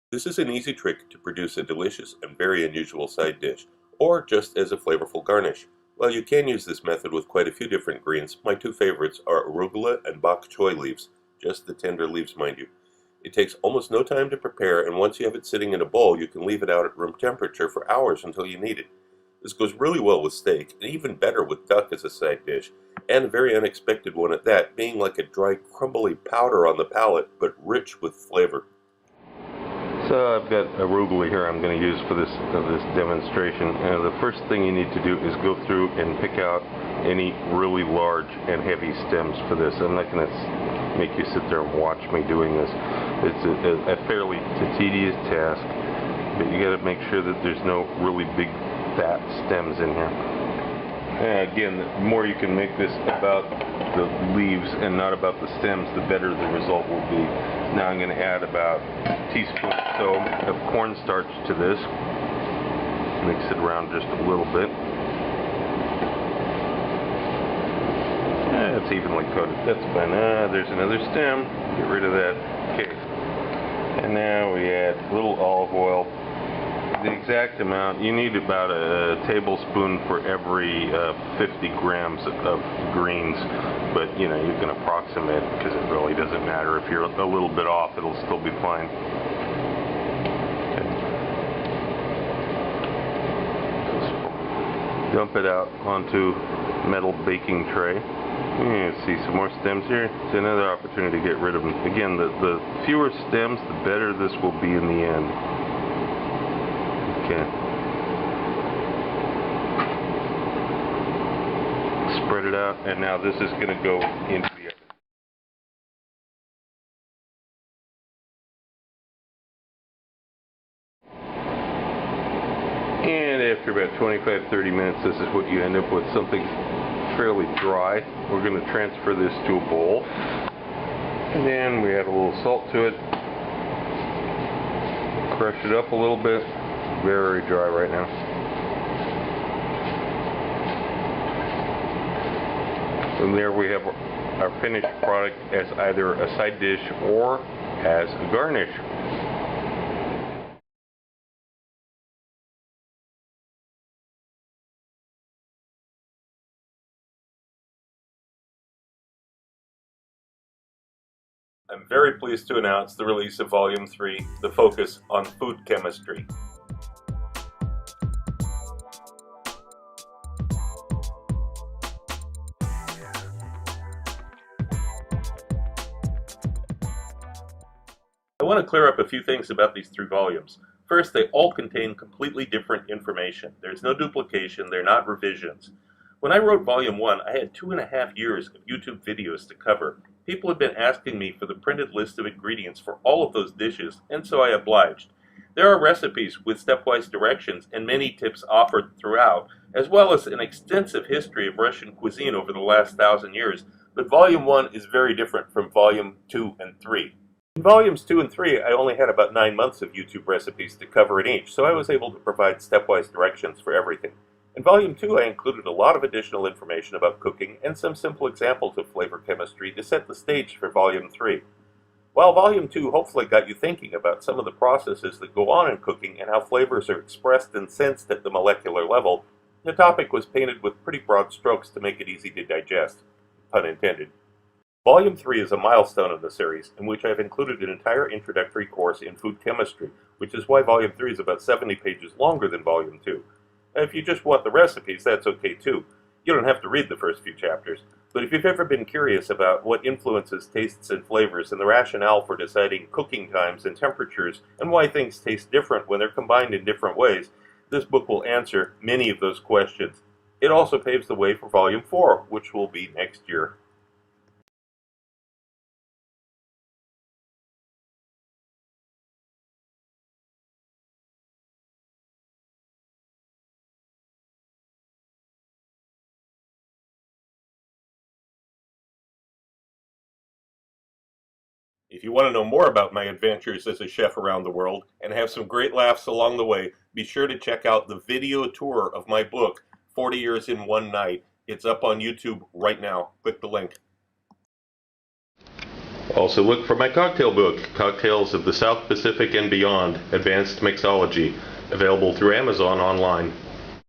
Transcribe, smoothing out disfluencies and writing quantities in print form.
This is an easy trick to produce a delicious and very unusual side dish, or just as a flavorful garnish. While you can use this method with quite a few different greens, my two favorites are arugula and BOK choy leaves, just the tender leaves mind you. It takes almost no time to prepare, and once you have it sitting in a bowl, you can leave it out at room temperature for hours until you need it. This goes really well with steak, and even better with duck as a side dish, and a very unexpected one at that, being like a dry, crumbly powder on the palate, but rich with flavor. So I've got arugula here I'm going to use for this demonstration. The first thing you need to do is go through and pick out any really large and heavy stems for this. I'm not going to make you sit there and watch me doing this. It's a fairly tedious task, but you got to make sure that there's no really big fat stems in here. And again, the more you can make this about the leaves and not about the stems, the better the result will be. Now I'm going to add about a teaspoon or so of cornstarch to this. Mix it around just a little bit. It's evenly coated. That's fine. There's another stem. Get rid of that. Okay. And now we add a little olive oil. The exact amount, you need about a tablespoon for every 50 grams of greens, but you know, you can approximate because it really doesn't matter. If you're a little bit off, it'll still be fine. Okay. Just dump it out onto a metal baking tray. You see some more stems here. It's another opportunity to get rid of them. Again, the fewer stems, the better this will be in the end. Okay. Spread it out, and now this is going to go into the oven. And after about 25-30 minutes, this is what you end up with, something fairly dry. We're going to transfer this to a bowl, and then we add a little salt to it, crush it up a little bit. Very dry right now. And there we have our finished product as either a side dish or as a garnish. I'm very pleased to announce the release of Volume 3, The Focus on Food Chemistry. I want to clear up a few things about these 3 volumes. First, they all contain completely different information. There's no duplication, they're not revisions. When I wrote Volume 1, I had 2.5 years of YouTube videos to cover. People had been asking me for the printed list of ingredients for all of those dishes, and so I obliged. There are recipes with stepwise directions and many tips offered throughout, as well as an extensive history of Russian cuisine over the last 1,000 years, but Volume 1 is very different from Volume 2 and 3. In Volumes 2 and 3, I only had about 9 months of YouTube recipes to cover in each, so I was able to provide stepwise directions for everything. In Volume 2, I included a lot of additional information about cooking and some simple examples of flavor chemistry to set the stage for Volume 3. While Volume 2 hopefully got you thinking about some of the processes that go on in cooking and how flavors are expressed and sensed at the molecular level, the topic was painted with pretty broad strokes to make it easy to digest, pun intended. Volume 3 is a milestone in the series, in which I have included an entire introductory course in food chemistry, which is why Volume 3 is about 70 pages longer than Volume 2. If you just want the recipes, that's okay too. You don't have to read the first few chapters, but if you've ever been curious about what influences tastes and flavors and the rationale for deciding cooking times and temperatures and why things taste different when they're combined in different ways, this book will answer many of those questions. It also paves the way for Volume 4, which will be next year. If you want to know more about my adventures as a chef around the world and have some great laughs along the way, be sure to check out the video tour of my book, 40 Years in One Night. It's up on YouTube right now. Click the link. Also look for my cocktail book, Cocktails of the South Pacific and Beyond, Advanced Mixology, available through Amazon online.